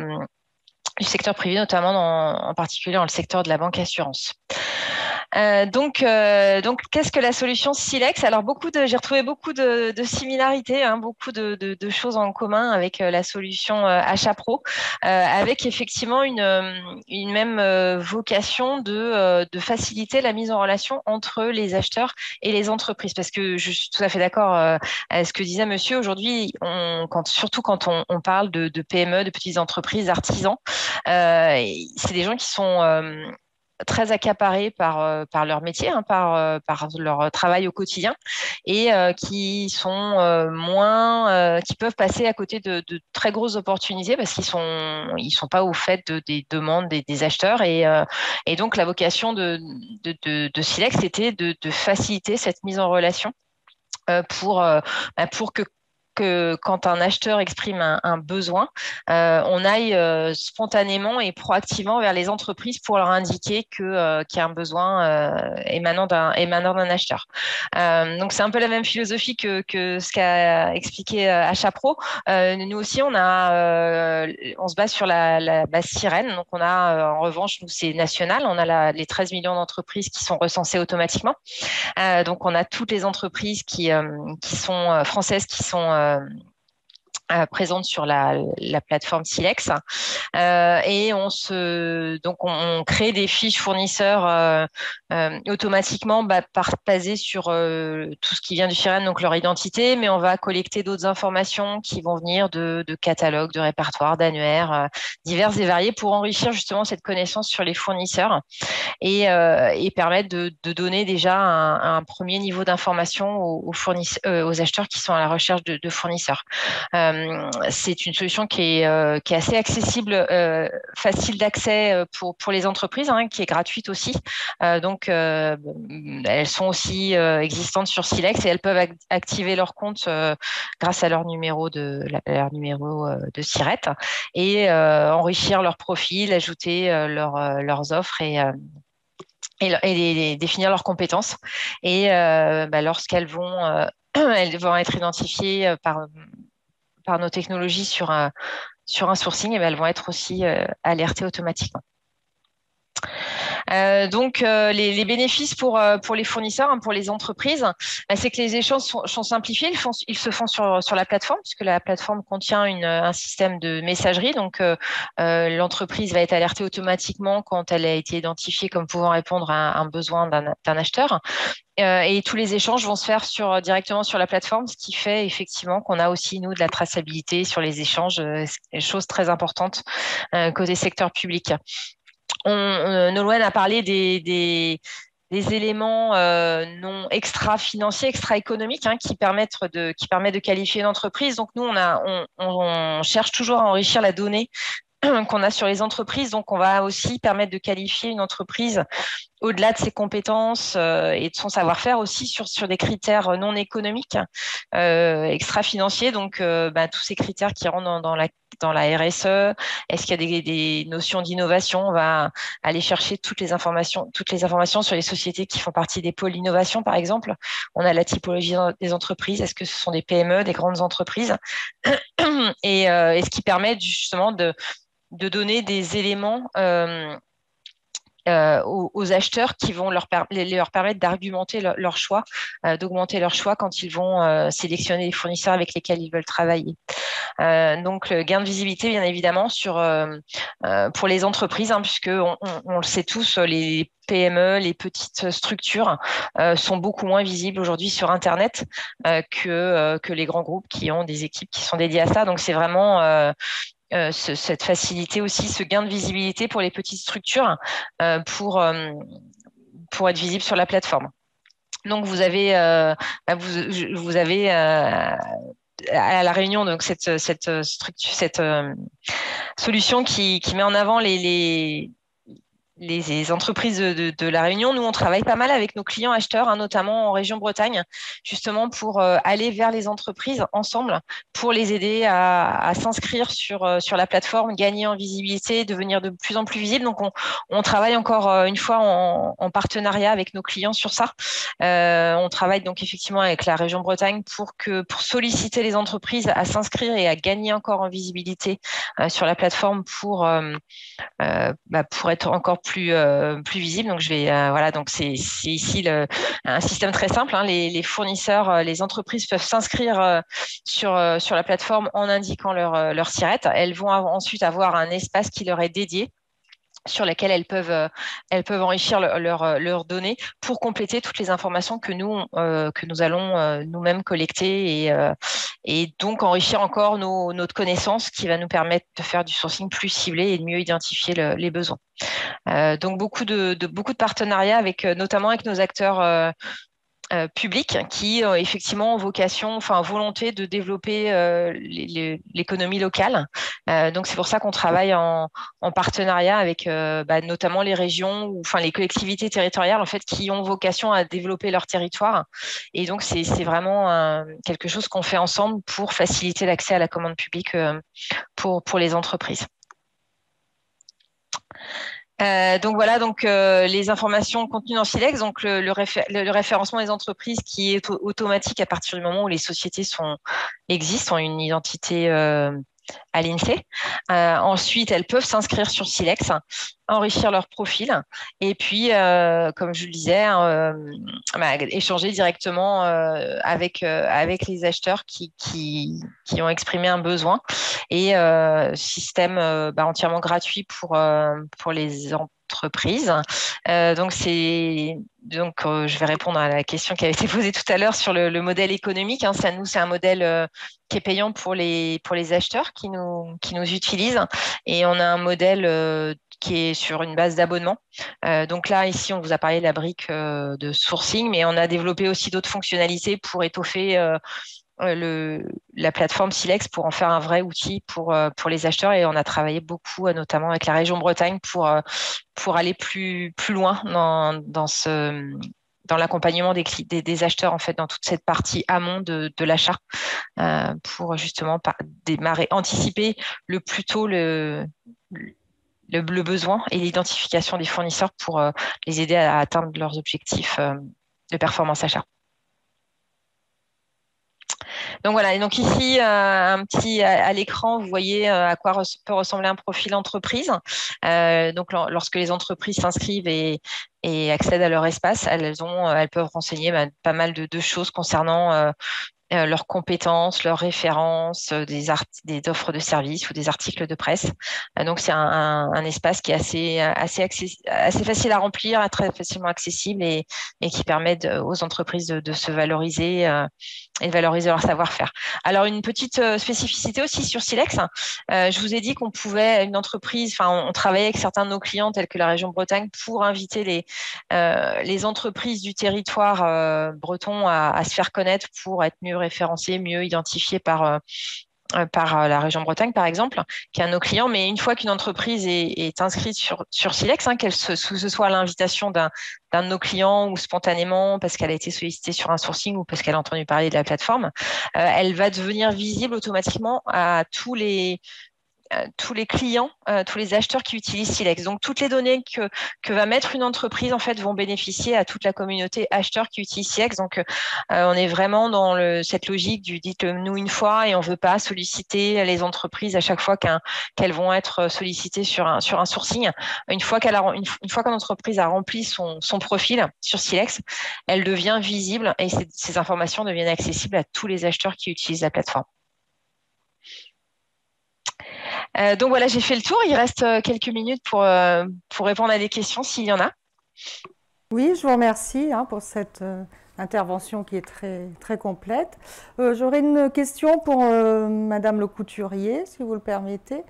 privé, notamment en particulier dans le secteur de la banque assurance. Donc, qu'est-ce que la solution Silex? Alors, j'ai retrouvé beaucoup de similarités, beaucoup de choses en commun avec la solution Achat Pro, avec effectivement une même vocation de faciliter la mise en relation entre les acheteurs et les entreprises. Parce que je suis tout à fait d'accord à ce que disait monsieur. Aujourd'hui, surtout quand on parle de PME, de petites entreprises, artisans, c'est des gens qui sont très accaparés par leur métier, par leur travail au quotidien, et qui sont qui peuvent passer à côté de très grosses opportunités parce qu'ils sont pas au fait des demandes des acheteurs, et donc la vocation de Silex c'était de faciliter cette mise en relation pour que quand un acheteur exprime un besoin, on aille spontanément et proactivement vers les entreprises pour leur indiquer qu'il y a un besoin émanant d'un acheteur. Donc c'est un peu la même philosophie que ce qu'a expliqué Achat Pro. Nous aussi, on se base sur la base Sirène. Donc on a en revanche, nous c'est national, on a les 13 millions d'entreprises qui sont recensées automatiquement. Donc on a toutes les entreprises qui sont françaises qui sont présente sur la plateforme Silex, et on crée des fiches fournisseurs automatiquement basées sur tout ce qui vient du Sirène, donc leur identité, mais on va collecter d'autres informations qui vont venir de catalogues, de répertoires, d'annuaires divers et variés pour enrichir justement cette connaissance sur les fournisseurs et permettre de donner déjà un premier niveau d'information aux acheteurs qui sont à la recherche de fournisseurs. C'est une solution qui est assez accessible, facile d'accès pour les entreprises, qui est gratuite aussi. Donc, elles sont aussi existantes sur Silex et elles peuvent activer leur compte grâce à leur numéro de SIRET et enrichir leur profil, ajouter leurs offres et définir leurs compétences. Et lorsqu'elles elles vont être identifiées par nos technologies sur un sourcing, et elles vont être aussi alertées automatiquement. Donc, les bénéfices pour les fournisseurs, pour les entreprises, c'est que les échanges sont simplifiés. Ils se font sur la plateforme, puisque la plateforme contient un système de messagerie. Donc, l'entreprise va être alertée automatiquement quand elle a été identifiée comme pouvant répondre à un besoin d'un acheteur. Et tous les échanges vont se faire directement sur la plateforme, ce qui fait effectivement qu'on a aussi, nous, de la traçabilité sur les échanges, chose très importante côté secteur public. Nolwenn a parlé des éléments non extra-financiers, extra-économiques, qui permettent de qualifier une entreprise. Donc nous, on cherche toujours à enrichir la donnée qu'on a sur les entreprises. Donc on va aussi permettre de qualifier une entreprise au-delà de ses compétences et de son savoir-faire aussi sur des critères non économiques, extra-financiers, donc tous ces critères qui rentrent dans la RSE. Est-ce qu'il y a des notions d'innovation? On va aller chercher toutes les informations sur les sociétés qui font partie des pôles innovation, par exemple. On a la typologie des entreprises. Est-ce que ce sont des PME, des grandes entreprises? Et ce qui permet justement de donner des éléments aux acheteurs qui vont leur permettre d'argumenter leur choix, d'augmenter leur choix quand ils vont sélectionner les fournisseurs avec lesquels ils veulent travailler. Donc, le gain de visibilité, bien évidemment, pour les entreprises, puisque on le sait tous, les PME, les petites structures sont beaucoup moins visibles aujourd'hui sur Internet que les grands groupes qui ont des équipes qui sont dédiées à ça. Donc, c'est vraiment cette facilité aussi, ce gain de visibilité pour les petites structures pour être visible sur la plateforme. Donc, vous avez à la Réunion donc cette solution qui met en avant les entreprises de la Réunion. Nous, on travaille pas mal avec nos clients acheteurs, notamment en région Bretagne, justement pour aller vers les entreprises ensemble, pour les aider à s'inscrire sur la plateforme, gagner en visibilité, devenir de plus en plus visible. Donc, on travaille encore une fois en partenariat avec nos clients sur ça. On travaille donc effectivement avec la région Bretagne pour solliciter les entreprises à s'inscrire et à gagner encore en visibilité sur la plateforme pour être encore plus visible. Donc donc c'est ici un système très simple. Les fournisseurs, les entreprises peuvent s'inscrire sur la plateforme en indiquant leur SIRET. Elles vont ensuite avoir un espace qui leur est dédié, sur lesquelles elles peuvent enrichir leurs données pour compléter toutes les informations que nous allons nous-mêmes collecter et donc enrichir encore notre connaissance qui va nous permettre de faire du sourcing plus ciblé et de mieux identifier les besoins. Donc beaucoup de partenariats notamment avec nos acteurs publics qui effectivement ont volonté de développer l'économie locale. Donc c'est pour ça qu'on travaille en partenariat avec notamment les régions les collectivités territoriales en fait qui ont vocation à développer leur territoire. Et donc c'est vraiment quelque chose qu'on fait ensemble pour faciliter l'accès à la commande publique pour les entreprises. Donc voilà, les informations contenues dans Silex, donc le référencement des entreprises qui est automatique à partir du moment où les sociétés existent, ont une identité à l'INSEE. Ensuite, elles peuvent s'inscrire sur Silex, enrichir leur profil et puis, comme je le disais, échanger directement avec les acheteurs qui ont exprimé un besoin. Et système entièrement gratuit pour les entreprises. Je vais répondre à la question qui avait été posée tout à l'heure sur le modèle économique. C'est un modèle qui est payant pour les acheteurs qui nous utilisent. Et on a un modèle qui est sur une base d'abonnement. Donc là, ici, on vous a parlé de la brique de sourcing, mais on a développé aussi d'autres fonctionnalités pour étoffer la plateforme Silex pour en faire un vrai outil pour les acheteurs. Et on a travaillé beaucoup, notamment avec la région Bretagne, pour aller plus loin dans l'accompagnement des acheteurs, en fait, dans toute cette partie amont de l'achat, pour justement anticiper le plus tôt le besoin et l'identification des fournisseurs pour les aider à atteindre leurs objectifs de performance achat. Donc voilà, et donc ici, à l'écran, vous voyez à quoi peut ressembler un profil entreprise. Donc lorsque les entreprises s'inscrivent et accèdent à leur espace, elles peuvent renseigner pas mal de choses concernant leurs compétences, leurs références, des offres de services ou des articles de presse. Donc c'est un espace qui est assez facile à remplir, très facilement accessible et qui permet aux entreprises de se valoriser et de valoriser leur savoir-faire. Alors une petite spécificité aussi sur Silex, je vous ai dit qu'on pouvait, une entreprise, on travaillait avec certains de nos clients tels que la région Bretagne pour inviter les entreprises du territoire breton à se faire connaître pour être mieux référencées, mieux identifiées par la région Bretagne, par exemple, qui est un de nos clients. Mais une fois qu'une entreprise est inscrite sur Silex, que ce soit à l'invitation d'un de nos clients ou spontanément parce qu'elle a été sollicitée sur un sourcing ou parce qu'elle a entendu parler de la plateforme, elle va devenir visible automatiquement à tous les clients, tous les acheteurs qui utilisent Silex. Donc, toutes les données que va mettre une entreprise, en fait, vont bénéficier à toute la communauté acheteur qui utilise Silex. Donc, on est vraiment dans cette logique du dites-le-nous une fois et on ne veut pas solliciter les entreprises à chaque fois qu'elles vont être sollicitées sur un sourcing. Une fois qu'une entreprise a rempli son profil sur Silex, elle devient visible et ces informations deviennent accessibles à tous les acheteurs qui utilisent la plateforme. Donc voilà, j'ai fait le tour. Il reste quelques minutes pour répondre à des questions s'il y en a. Oui, je vous remercie pour cette intervention qui est très, très complète. J'aurais une question pour Madame le Couturier, si vous le permettez.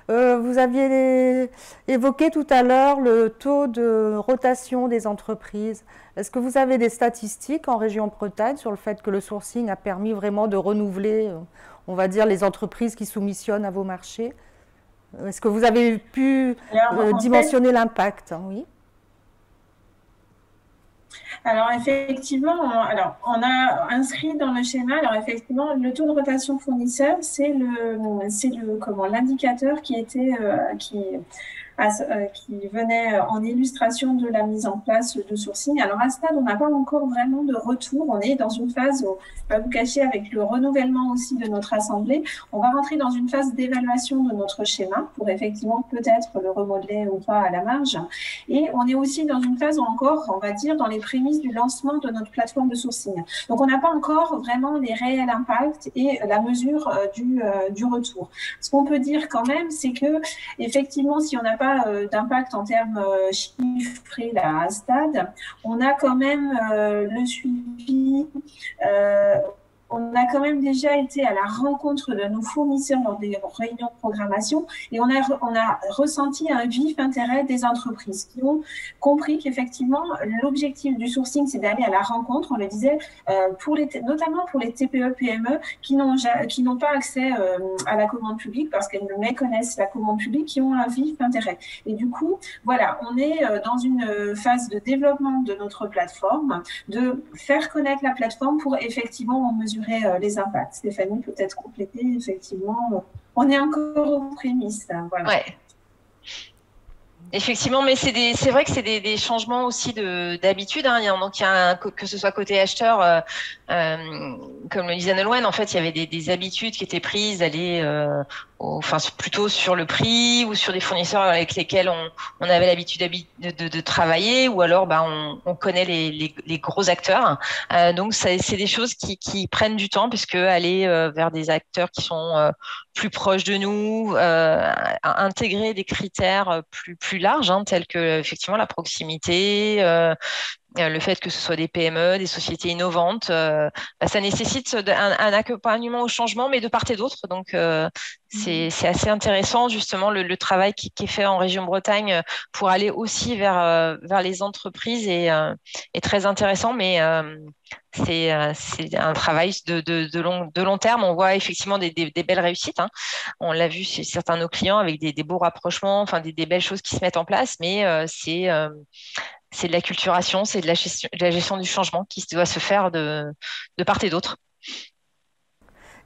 Vous aviez évoqué tout à l'heure le taux de rotation des entreprises. Est-ce que vous avez des statistiques en région Bretagne sur le fait que le sourcing a permis vraiment de renouveler, on va dire, les entreprises qui soumissionnent à vos marchés? Est-ce que vous avez pu dimensionner l'impact? Oui. Alors effectivement, on a inscrit dans le schéma. Alors effectivement, le taux de rotation fournisseur, c'est l'indicateur qui venait en illustration de la mise en place de sourcing. Alors à ce stade, on n'a pas encore vraiment de retour. On est dans une phase, où, je ne vais pas vous cacher, avec le renouvellement aussi de notre assemblée, on va rentrer dans une phase d'évaluation de notre schéma pour effectivement peut-être le remodeler ou pas à la marge. Et on est aussi dans une phase encore, on va dire, dans les prémices du lancement de notre plateforme de sourcing. Donc on n'a pas encore vraiment les réels impacts et la mesure du retour. Ce qu'on peut dire quand même, c'est que effectivement, si on n'a pas d'impact en termes chiffrés là, à stade, on a quand même le suivi. On a quand même déjà été à la rencontre de nos fournisseurs lors des réunions de programmation et on a ressenti un vif intérêt des entreprises qui ont compris qu'effectivement, l'objectif du sourcing, c'est d'aller à la rencontre, on le disait, notamment pour les TPE-PME qui n'ont pas accès à la commande publique parce qu'elles ne méconnaissent la commande publique, qui ont un vif intérêt. Et du coup, voilà, on est dans une phase de développement de notre plateforme, de faire connaître la plateforme pour effectivement en mesurer les impacts. Stéphanie peut peut-être compléter, effectivement, on est encore aux prémices. Voilà. Ouais. Effectivement, mais c'est vrai que c'est des changements aussi d'habitude. Donc, que ce soit côté acheteur, comme le disait Nolwenn, en fait, il y avait des habitudes qui étaient prises d'aller plutôt sur le prix ou sur des fournisseurs avec lesquels on avait l'habitude de travailler, ou alors on connaît les gros acteurs. Donc, c'est des choses qui prennent du temps, puisque aller vers des acteurs qui sont plus proches de nous, intégrer des critères plus larges, tels que effectivement la proximité, le fait que ce soit des PME, des sociétés innovantes, ça nécessite un accompagnement au changement, mais de part et d'autre. Donc, c'est assez intéressant, justement, le travail qui est fait en région Bretagne pour aller aussi vers les entreprises est très intéressant, mais c'est un travail de long terme. On voit effectivement des belles réussites. On l'a vu chez certains de nos clients avec des beaux rapprochements, des belles choses qui se mettent en place, mais c'est de l'acculturation, c'est de la gestion du changement qui doit se faire de part et d'autre.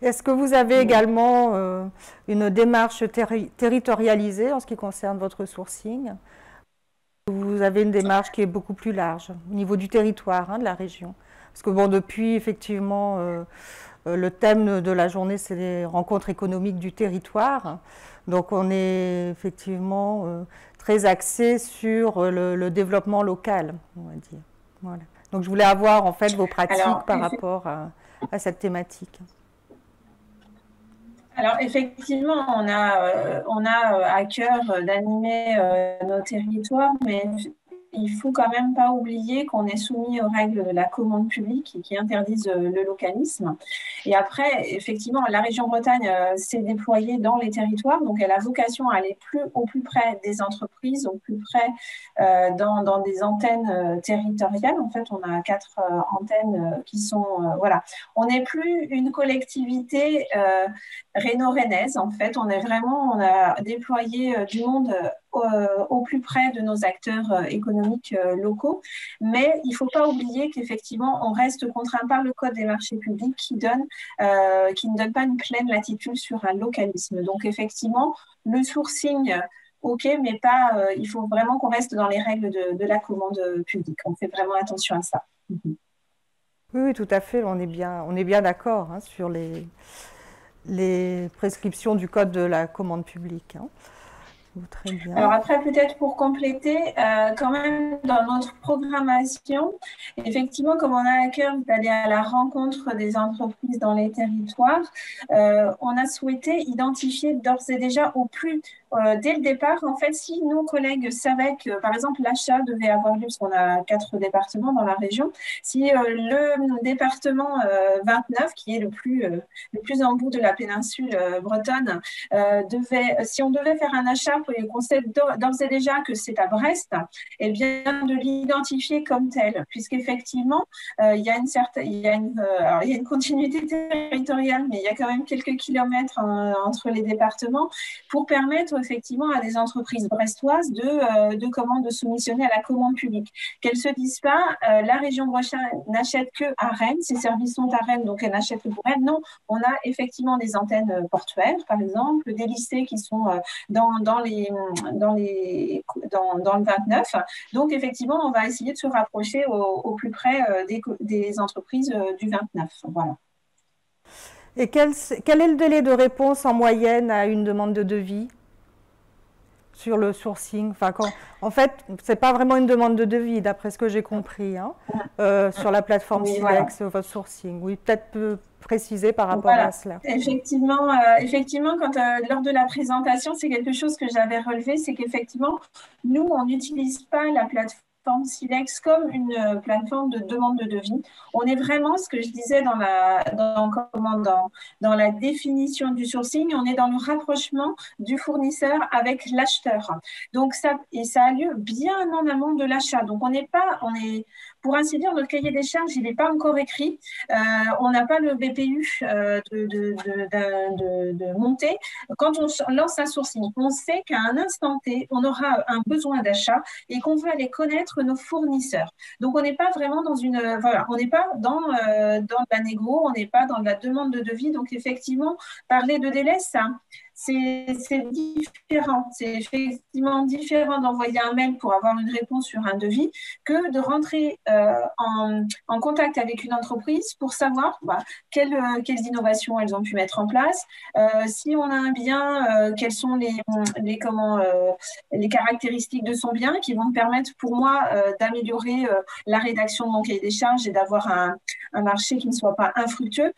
Est-ce que vous avez également une démarche territorialisée en ce qui concerne votre sourcing? Vous avez une démarche qui est beaucoup plus large au niveau du territoire, de la région? Parce que depuis, effectivement, le thème de la journée, c'est les rencontres économiques du territoire. Donc on est effectivement très axé sur le développement local, on va dire. Voilà. Donc je voulais avoir en fait vos pratiques par rapport à cette thématique. Alors effectivement, on a à cœur d'animer nos territoires, mais il faut quand même pas oublier qu'on est soumis aux règles de la commande publique qui interdisent le localisme. Et après, effectivement, la région Bretagne s'est déployée dans les territoires, donc elle a vocation à aller au plus près des entreprises, au plus près dans des antennes territoriales. En fait, on a 4 antennes qui sont, voilà. On n'est plus une collectivité rhéno-rennaise. En fait, on a déployé du monde au plus près de nos acteurs économiques locaux. Mais il ne faut pas oublier qu'effectivement, on reste contraint par le Code des marchés publics qui ne donne pas une pleine latitude sur un localisme. Donc, effectivement, le sourcing, OK, mais pas, il faut vraiment qu'on reste dans les règles de la commande publique. On fait vraiment attention à ça. Oui, tout à fait, on est bien d'accord hein, sur les prescriptions du Code de la commande publique. Hein. Très bien. Alors après, peut-être pour compléter, quand même dans notre programmation, effectivement, comme on a à cœur d'aller à la rencontre des entreprises dans les territoires, on a souhaité identifier d'ores et déjà dès le départ, en fait, si nos collègues savaient que, par exemple, l'achat devait avoir lieu, parce qu'on a 4 départements dans la région, si le département 29, qui est le plus en bout de la péninsule bretonne, si on devait faire un achat et qu'on sait d'ores et déjà que c'est à Brest, eh bien de l'identifier comme tel, puisqu'effectivement, il y a une continuité territoriale, mais il y a quand même quelques kilomètres entre les départements pour permettre effectivement à des entreprises brestoises de soumissionner à la commande publique. Qu'elles ne se disent pas, la région Bretagne n'achète que à Rennes, ses services sont à Rennes, donc elle n'achète que pour Rennes. Non, on a effectivement des antennes portuaires, par exemple, des lycées qui sont dans le 29. Donc, effectivement, on va essayer de se rapprocher au plus près des entreprises du 29. Voilà. Et quel est le délai de réponse en moyenne à une demande de devis sur le sourcing? Enfin, en fait, ce n'est pas vraiment une demande de devis, d'après ce que j'ai compris, hein, sur la plateforme Silex, voilà. Votre sourcing. Oui, peut-être préciser par rapport à cela. Effectivement, lors de la présentation, c'est quelque chose que j'avais relevé, c'est qu'effectivement, nous, on n'utilise pas la plateforme Silex comme une plateforme de demande de devis. On est vraiment, ce que je disais dans la définition du sourcing, on est dans le rapprochement du fournisseur avec l'acheteur. Donc ça a lieu bien en amont de l'achat. Donc pour ainsi dire, notre cahier des charges, il n'est pas encore écrit. On n'a pas le BPU de montée. Quand on lance un sourcing, on sait qu'à un instant T, on aura un besoin d'achat et qu'on veut aller connaître nos fournisseurs. Donc, on n'est pas vraiment on n'est pas dans la négo, on n'est pas dans la demande de devis. Donc, effectivement, parler de délai, c'est différent. C'est effectivement différent d'envoyer un mail pour avoir une réponse sur un devis que de rentrer en contact avec une entreprise pour savoir quelles innovations elles ont pu mettre en place. Si on a un bien, quelles sont les caractéristiques de son bien qui vont me permettre pour moi d'améliorer la rédaction de mon cahier des charges et d'avoir un marché qui ne soit pas infructueux.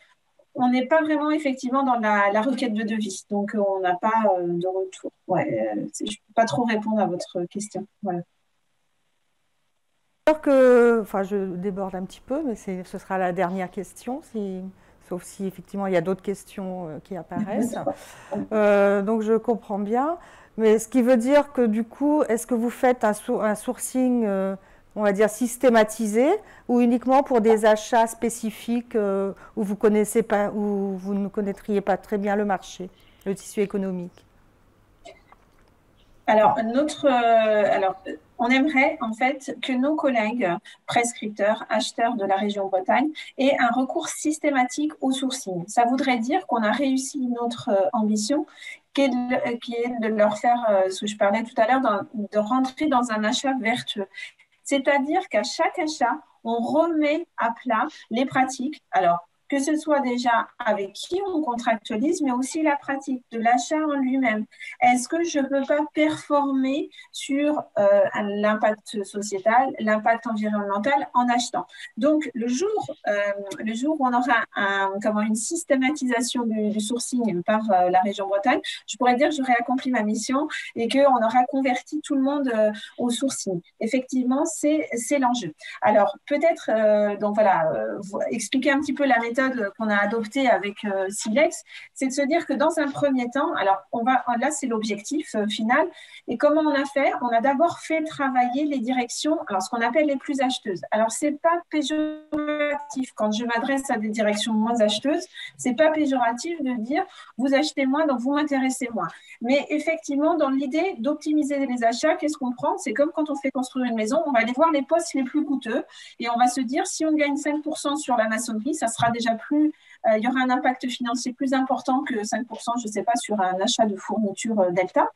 On n'est pas vraiment effectivement dans la requête de devis, donc on n'a pas de retour. Je ne peux pas trop répondre à votre question. Voilà. Alors je déborde un petit peu, mais ce sera la dernière question, sauf si effectivement il y a d'autres questions qui apparaissent. Donc je comprends bien, mais ce qui veut dire que du coup, est-ce que vous faites un sourcing on va dire systématisé, ou uniquement pour des achats spécifiques où vous ne connaîtriez pas très bien le marché, le tissu économique? Alors, on aimerait en fait que nos collègues prescripteurs, acheteurs de la région Bretagne aient un recours systématique au sourcing. Ça voudrait dire qu'on a réussi notre ambition, qui est de leur faire, ce que je parlais tout à l'heure, de rentrer dans un achat vertueux. C'est-à-dire qu'à chaque achat, on remet à plat les pratiques. Alors, que ce soit déjà avec qui on contractualise, mais aussi la pratique de l'achat en lui-même. Est-ce que je ne peux pas performer sur l'impact sociétal, l'impact environnemental en achetant? Donc, le jour où on aura une systématisation du sourcing par la région Bretagne, je pourrais dire que j'aurais accompli ma mission et qu'on aura converti tout le monde au sourcing. Effectivement, c'est l'enjeu. Alors, peut-être, expliquer un petit peu la méthode qu'on a adoptée avec Silex, c'est de se dire que dans un premier temps, alors là c'est l'objectif final, et comment on a fait? On a d'abord fait travailler les directions, alors ce qu'on appelle les plus acheteuses. Alors c'est pas péjoratif quand je m'adresse à des directions moins acheteuses, c'est pas péjoratif de dire vous achetez moins donc vous m'intéressez moins. Mais effectivement, dans l'idée d'optimiser les achats, qu'est-ce qu'on prend? C'est comme quand on fait construire une maison, on va aller voir les postes les plus coûteux et on va se dire si on gagne 5% sur la maçonnerie, ça sera déjà plus, il y aura un impact financier plus important que 5%, je ne sais pas, sur un achat de fourniture Delta.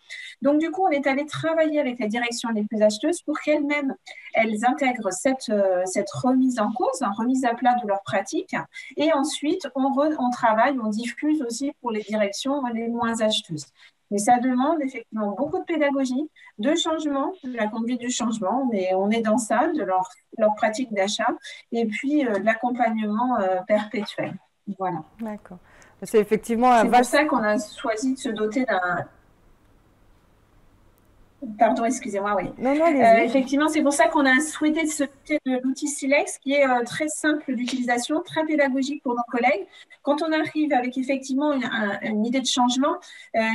Donc du coup, on est allé travailler avec les directions les plus acheteuses pour qu'elles-mêmes, elles intègrent cette remise en cause, remise à plat de leurs pratiques. Et ensuite, on travaille, on diffuse aussi pour les directions les moins acheteuses. Mais ça demande effectivement beaucoup de pédagogie, de changement, de la conduite du changement. On est dans ça, de leur pratique d'achat, et puis de l'accompagnement perpétuel. Voilà. D'accord. C'est effectivement un vaste... C'est pour ça qu'on a choisi de se doter d'un... Pardon, excusez-moi, oui. Non, effectivement, c'est pour ça qu'on a souhaité se doter de l'outil Silex, qui est très simple d'utilisation, très pédagogique pour nos collègues. Quand on arrive avec effectivement une idée de changement,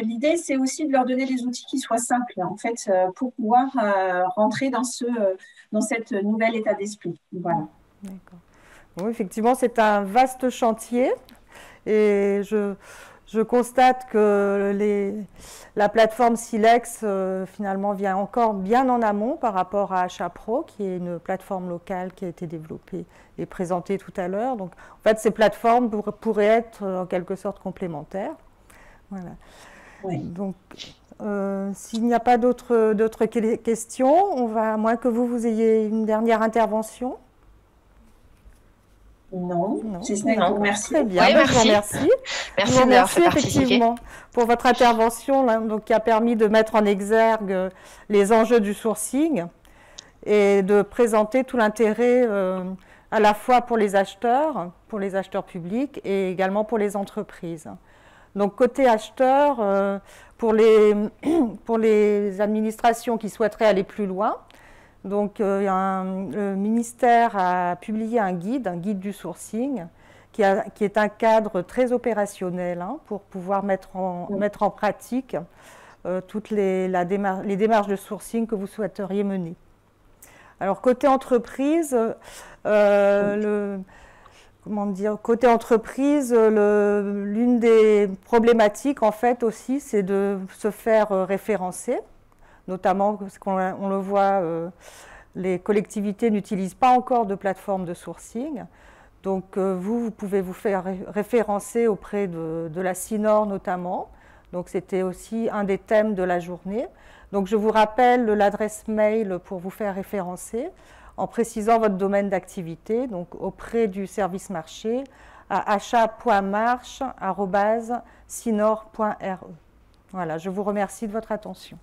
l'idée, c'est aussi de leur donner des outils qui soient simples, en fait, pour pouvoir rentrer dans cette nouvel état d'esprit. Voilà. D'accord. Bon, effectivement, c'est un vaste chantier et je constate que la plateforme Silex finalement vient encore bien en amont par rapport à AchatPro, qui est une plateforme locale qui a été développée et présentée tout à l'heure. Donc, en fait, ces plateformes pourraient être en quelque sorte complémentaires. Voilà. Oui. Donc, s'il n'y a pas d'autres questions, à moins que vous ayez une dernière intervention. Non, si ce n'est que vous remercier. Très bien, oui, je vous remercie. Merci d'avoir fait participer. Effectivement pour votre intervention là, donc, qui a permis de mettre en exergue les enjeux du sourcing et de présenter tout l'intérêt à la fois pour les acheteurs publics et également pour les entreprises. Donc côté acheteur, pour les administrations qui souhaiteraient aller plus loin, donc, le ministère a publié un guide du sourcing, qui est un cadre très opérationnel pour pouvoir mettre en pratique toutes les démarches de sourcing que vous souhaiteriez mener. Alors, côté entreprise, l'une des problématiques, en fait, aussi, c'est de se faire référencer. Notamment, parce qu'on le voit, les collectivités n'utilisent pas encore de plateforme de sourcing. Donc, vous pouvez vous faire référencer auprès de la CINOR notamment. Donc, c'était aussi un des thèmes de la journée. Donc, je vous rappelle l'adresse mail pour vous faire référencer en précisant votre domaine d'activité, donc auprès du service marché à achat.marche@cinor.re. Voilà, je vous remercie de votre attention.